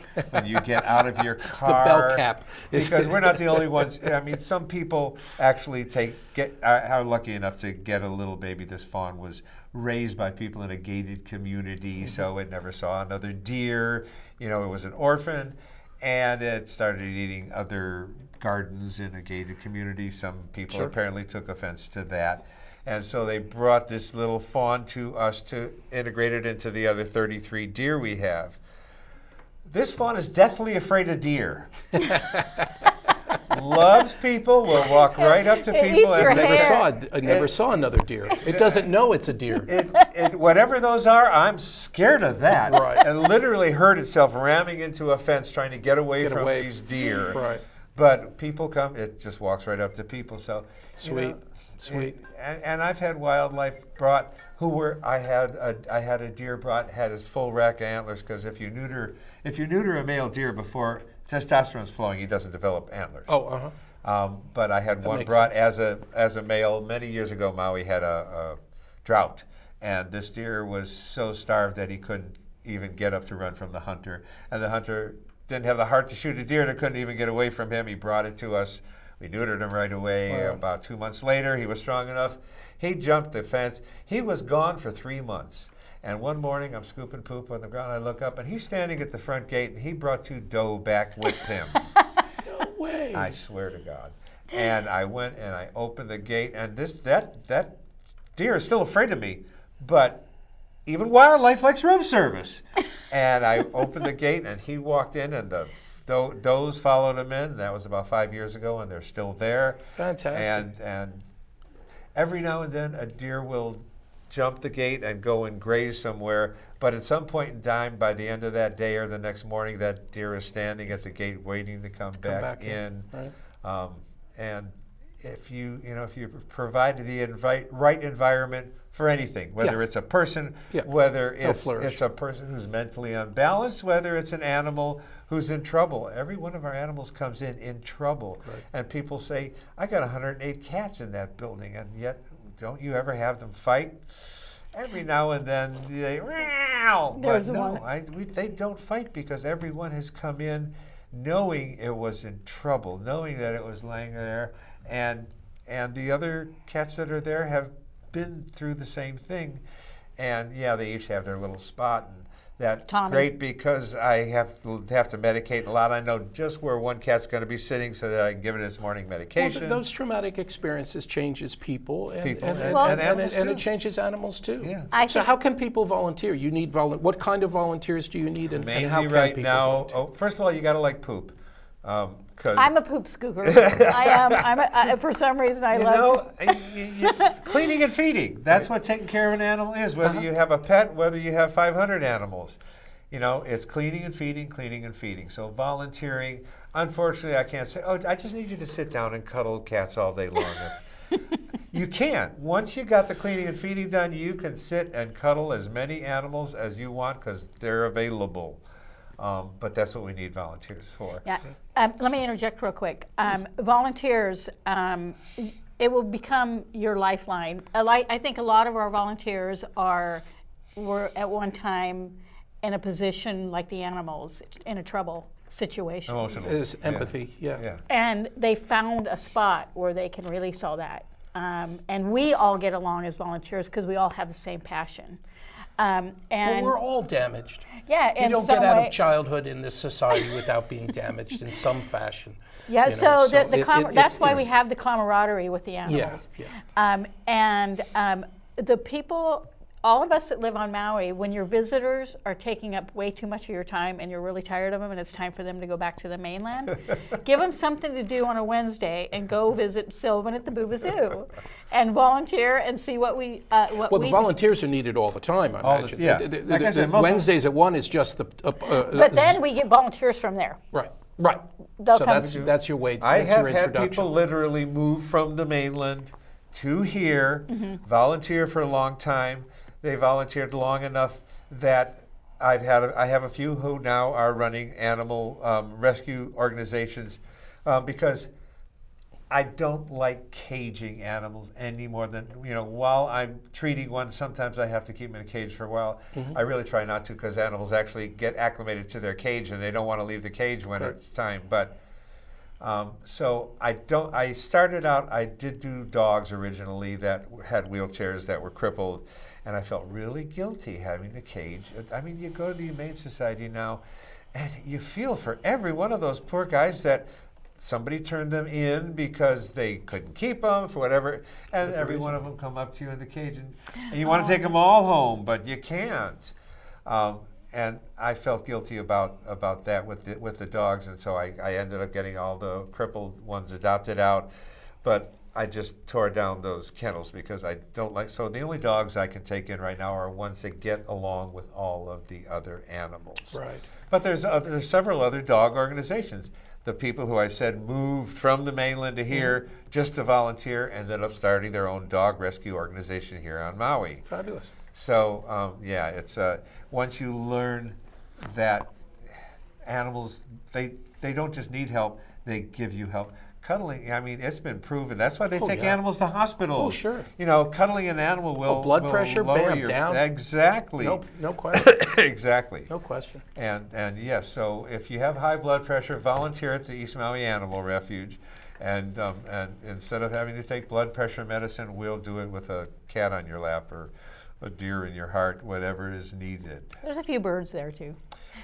get out of your car. The bell cap. Because we're not the only ones. I mean, some people actually are lucky enough to get a little baby. This fawn was raised by people in a gated community, so it never saw another deer. It was an orphan, and it started eating other gardens in a gated community. Some people apparently took offense to that. And so they brought this little fawn to us to integrate it into the other 33 deer we have. This fawn is deathly afraid of deer. Loves people, will walk right up to people. I never saw another deer. It doesn't know it's a deer. Whatever those are, I'm scared of that. Right. And literally hurt itself ramming into a fence trying to get away from these deer. Right. But people come, it just walks right up to people. So Sweet. And I've had wildlife brought I had a deer brought, had his full rack of antlers, because if you neuter a male deer before testosterone's flowing, he doesn't develop antlers. But I had one brought as a male many years ago. Maui had a drought, and this deer was so starved that he couldn't even get up to run from the hunter, and the hunter didn't have the heart to shoot a deer and couldn't even get away from him. He brought it to us. We neutered him right away. Wow. About 2 months later, he was strong enough. He jumped the fence. He was gone for 3 months. And one morning, I'm scooping poop on the ground. I look up, and he's standing at the front gate, and he brought 2 doe back with him. No way. I swear to God. And I went and I opened the gate, and that deer is still afraid of me, but even wildlife likes room service. And I opened the gate, and he walked in, and the does followed him in. That was about 5 years ago, and they're still there. Fantastic. And every now and then, a deer will jump the gate and go and graze somewhere. But at some point in time, by the end of that day or the next morning, that deer is standing at the gate waiting to come back in. Right. And if you provide the right environment for anything, whether it's a person, whether it's a person who's mentally unbalanced, whether it's an animal who's in trouble. Every one of our animals comes in trouble. Right. And people say, I got 108 cats in that building, and yet don't you ever have them fight? Every now and then they, but no, they don't fight because everyone has come in knowing it was in trouble, knowing that it was laying there, and the other cats that are there have been through the same thing, and they each have their little spot, and that's great because I have to medicate a lot. I know just where one cat's going to be sitting so that I can give it its morning medication. Well, those traumatic experiences changes people, and it changes animals too. Yeah. So how can people volunteer? You need what kind of volunteers do you need, and mainly how can right people now? volunteer? First of all, you got to like poop. I'm a poop scooper. I am. For some reason, I love cleaning and feeding. That's what taking care of an animal is. Whether you have a pet, whether you have 500 animals, it's cleaning and feeding. So volunteering. Unfortunately, I can't say, I just need you to sit down and cuddle cats all day long. You can. Once you got the cleaning and feeding done, you can sit and cuddle as many animals as you want because they're available. But that's what we need volunteers for. Yeah. Let me interject real quick. Volunteers, it will become your lifeline. I think a lot of our volunteers were at one time in a position like the animals, in a trouble situation. Emotional. There's empathy, yeah. And they found a spot where they can release all that. And we all get along as volunteers because we all have the same passion. Well, we're all damaged. Yeah, you don't get out of childhood in this society without being damaged in some fashion. Yeah, that's why we have the camaraderie with the animals. And the people, all of us that live on Maui, when your visitors are taking up way too much of your time and you're really tired of them and it's time for them to go back to the mainland, give them something to do on a Wednesday and go visit Sylvan at the BooBoo Zoo and volunteer and see what we the volunteers are needed all the time, I imagine. Like I said, Wednesdays at 1 is just the... but then we get volunteers from there. Right. They'll so that's your way. I have your had people literally move from the mainland to here, volunteer for a long time. They volunteered long enough that I have a few who now are running animal rescue organizations because I don't like caging animals any more than, while I'm treating one, sometimes I have to keep them in a cage for a while. I really try not to because animals actually get acclimated to their cage and they don't want to leave the cage when it's time. But so I started out, I did do dogs originally that had wheelchairs that were crippled. And I felt really guilty having the cage. I mean, you go to the Humane Society now, and you feel for every one of those poor guys that somebody turned them in because they couldn't keep them for whatever, and every one of them come up to you in the cage, and you want to take them all home, but you can't. And I felt guilty about that with the dogs, and so I ended up getting all the crippled ones adopted out, but I just tore down those kennels because I don't like, so the only dogs I can take in right now are ones that get along with all of the other animals. Right. But there's several other dog organizations. The people who I said moved from the mainland to here just to volunteer ended up starting their own dog rescue organization here on Maui. Fabulous. So it's once you learn that animals, they don't just need help, they give you help. Cuddling, I mean, it's been proven. That's why they take animals to hospitals. Oh, sure. Cuddling an animal will blood pressure, lower bam, your down. Exactly. No question. Exactly. No question. And yes, so if you have high blood pressure, volunteer at the East Maui Animal Refuge, and instead of having to take blood pressure medicine, we'll do it with a cat on your lap or a deer in your heart, whatever is needed. There's a few birds there too.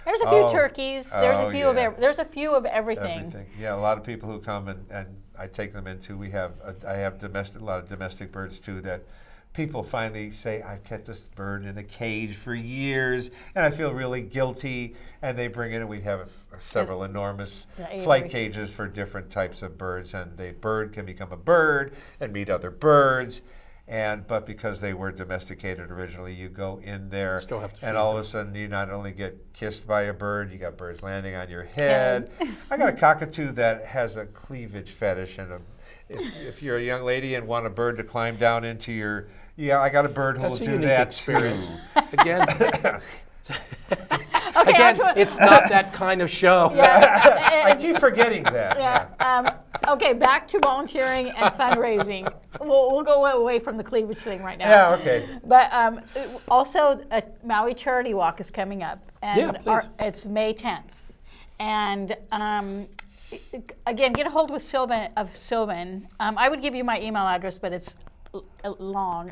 There's a few turkeys. There's a few there's a few of everything. Yeah, a lot of people who come and I take them into. I have a lot of domestic birds too that people finally say, I've kept this bird in a cage for years and I feel really guilty, and they bring it, and we have several enormous flight cages for different types of birds, and the bird can become a bird and meet other birds. But because they were domesticated originally, you go in there, and all of a sudden you not only get kissed by a bird, you got birds landing on your head. I got a cockatoo that has a cleavage fetish, if you're a young lady and want a bird to climb down into your, I got a bird who will do unique that experience. too. Again, Okay, again, it's not that kind of show. I keep forgetting that. Yeah. Okay, back to volunteering and fundraising. We'll go away from the cleavage thing right now. Yeah, okay. But also, a Maui Charity Walk is coming up, and Yeah, please. it's May 10th. And again, get a hold with Sylvan. I would give you my email address, but it's long.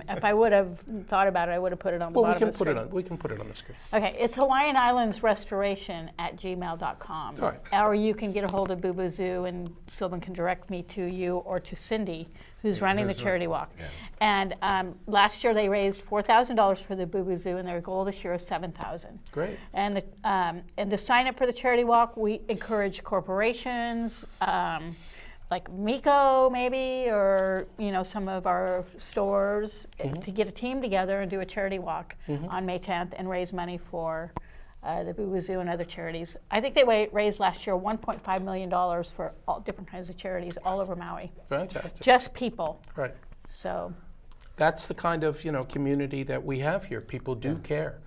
If I would have thought about it, I would have put it on the bottom of the screen. We can put it on the screen. Okay, it's Hawaiian Islands Restoration @gmail.com. All right. Or you can get a hold of BooBoo Zoo, and Sylvan can direct me to you or to Cindy, who's running the charity walk. Yeah. And last year they raised $4,000 for the BooBoo Zoo, and their goal this year is $7,000. Great. And the sign up for the charity walk, we encourage corporations, like Miko maybe, or some of our stores, to get a team together and do a charity walk on May 10th and raise money for the BooBoo Zoo and other charities. I think they raised last year $1.5 million for all different kinds of charities all over Maui. Fantastic. Just people. Right. So That's the kind of community that we have here. People do care.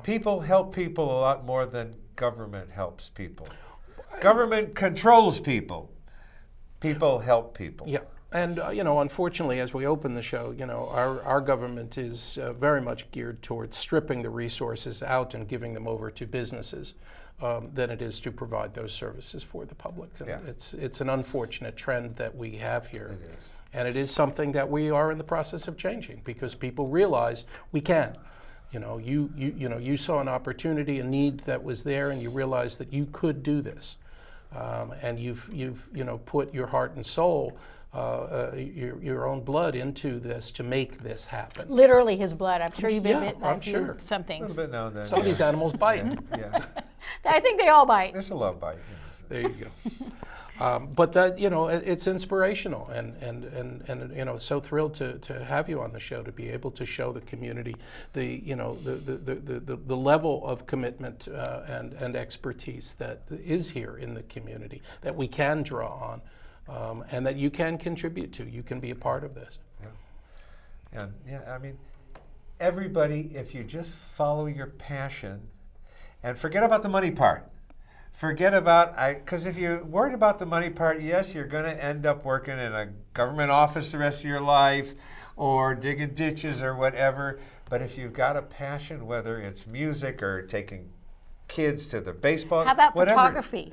People help people a lot more than government helps people. Government controls people. People help people. Yeah, and unfortunately, as we open the show, our government is very much geared towards stripping the resources out and giving them over to businesses than it is to provide those services for the public. And Yeah. it's an unfortunate trend that we have here. It is. And it is something that we are in the process of changing, because people realize we can. You saw an opportunity, a need that was there, and you realized that you could do this. And you've put your heart and soul, your own blood into this to make this happen. literally his blood. I'm sure you've been bit by I'm sure. some A things. little bit now and then. Some of these animals bite. Yeah. I think they all bite. It's a love bite. There you go. But that it's inspirational, and so thrilled to have you on the show, to be able to show the community the level of commitment and expertise that is here in the community, that we can draw on, and that you can contribute to. You can be a part of this. Yeah. And I mean, everybody, if you just follow your passion and forget about the money part. Forget about, because if you're worried about the money part, yes, you're going to end up working in a government office the rest of your life, or digging ditches or whatever. But if you've got a passion, whether it's music or taking kids to the baseball, How about whatever, photography?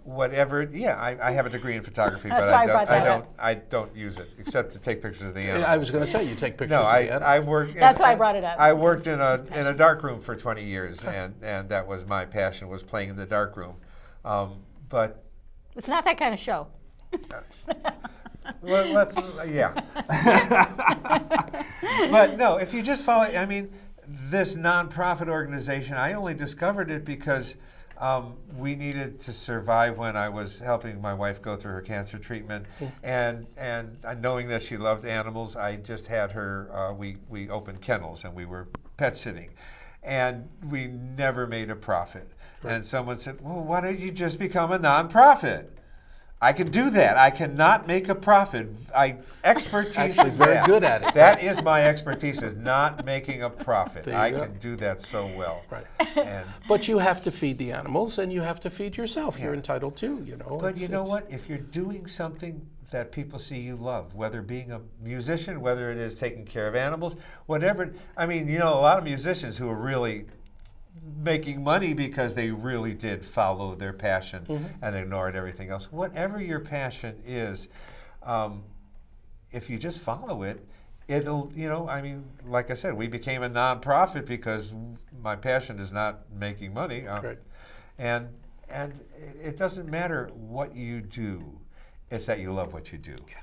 whatever. Yeah, I have a degree in photography, That's but why I brought that up. I don't use it except to take pictures of the animals. I was going to say, you take pictures No, of the animals. I work. That's why I brought it up. I worked in a dark room for 20 years, and that was my passion, was playing in the dark room. But It's not that kind of show. let's yeah. But no, if you just follow, I mean, this nonprofit organization, I only discovered it because we needed to survive when I was helping my wife go through her cancer treatment, and knowing that she loved animals, I just had her. We opened kennels and we were pet sitting, and we never made a profit. Right. And someone said, "Well, why don't you just become a nonprofit?" I can do that. I cannot make a profit. Expertise. Actually, very good at it. That is my expertise, is not making a profit. I go. can do that so well. Right. And, But you have to feed the animals, and you have to feed yourself. You're entitled to, but you know what? If you're doing something that people see you love, whether being a musician, whether it is taking care of animals, whatever. I mean, a lot of musicians who are really making money because they really did follow their passion and ignored everything else. Whatever your passion is, if you just follow it, it'll, I mean, like I said, we became a nonprofit because my passion is not making money. Right. And it doesn't matter what you do, it's that you love what you do. Yeah.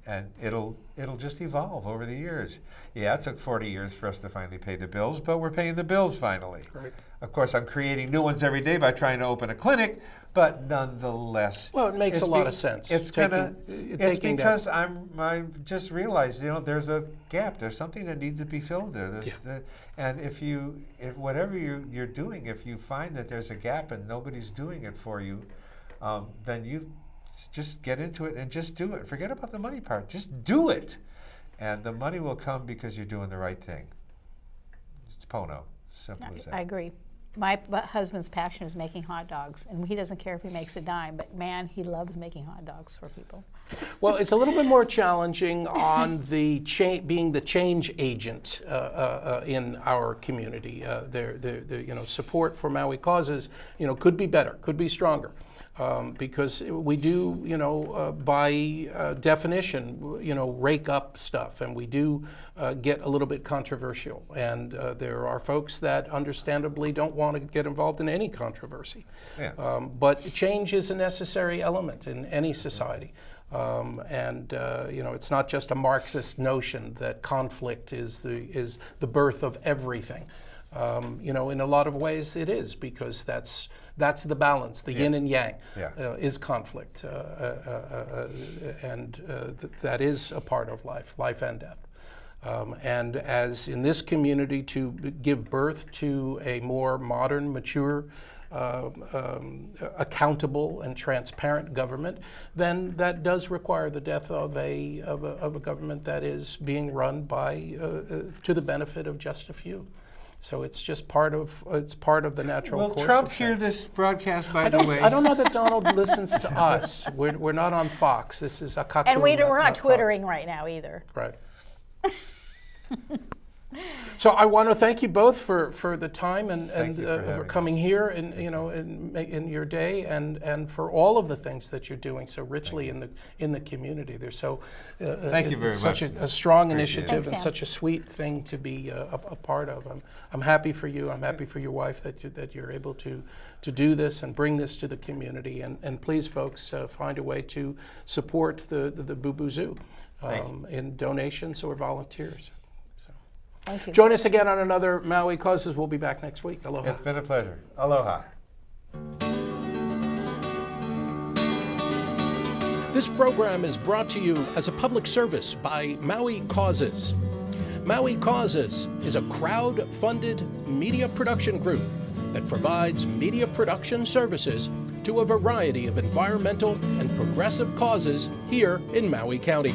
And it'll just evolve over the years. Yeah, it took 40 years for us to finally pay the bills, but we're paying the bills finally. Right. Of course, I'm creating new ones every day by trying to open a clinic, but nonetheless. Well, it makes a lot of sense. It's Taking because I just realized, there's a gap. There's something that needs to be filled there. And if whatever you're doing, if you find that there's a gap and nobody's doing it for you, then you just get into it and just do it. Forget about the money part. Just do it. And the money will come because you're doing the right thing. It's Pono. Simple as that. I agree. My husband's passion is making hot dogs, and he doesn't care if he makes a dime, but man, he loves making hot dogs for people. Well, it's a little bit more challenging on the being the change agent in our community. The support for Maui causes, could be better, could be stronger. Because we do, by definition, rake up stuff, and we do get a little bit controversial. And there are folks that understandably don't want to get involved in any controversy. Yeah. But change is a necessary element in any society. It's not just a Marxist notion that conflict is the birth of everything. In a lot of ways it is, because that's the balance, the yin and yang, is conflict, and that is a part of life and death. And as in this community, to give birth to a more modern, mature, accountable and transparent government, then that does require the death of a government that is being run by to the benefit of just a few. So it's just part of the natural course. Will Trump hear this broadcast, by the way? I don't know that Donald listens to us. We're not on Fox. This is a Haiku. And we're not Twittering Fox. Right now either. Right. So I want to thank you both for the time and for coming here in your day and for all of the things that you're doing so richly in the community. There's thank you very much. Such a strong initiative. Thanks, and such a sweet thing to be a part of. I'm happy for you. I'm happy for your wife that you're able to do this and bring this to the community. And please, folks, find a way to support the BooBoo Zoo in donations or volunteers. Thank you. Join us again on another Maui Causes. We'll be back next week. Aloha. It's been a pleasure. Aloha. This program is brought to you as a public service by Maui Causes. Maui Causes is a crowd-funded media production group that provides media production services to a variety of environmental and progressive causes here in Maui County.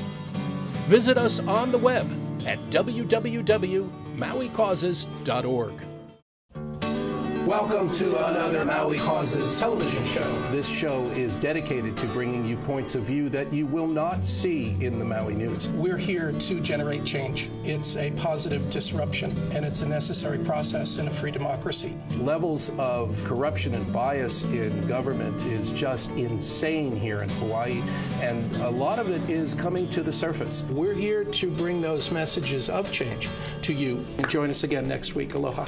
Visit us on the web at www.mauicauses.org. Welcome to another Maui Causes television show. This show is dedicated to bringing you points of view that you will not see in the Maui news. We're here to generate change. It's a positive disruption, and it's a necessary process in a free democracy. Levels of corruption and bias in government is just insane here in Hawaii, and a lot of it is coming to the surface. We're here to bring those messages of change to you. And join us again next week. Aloha.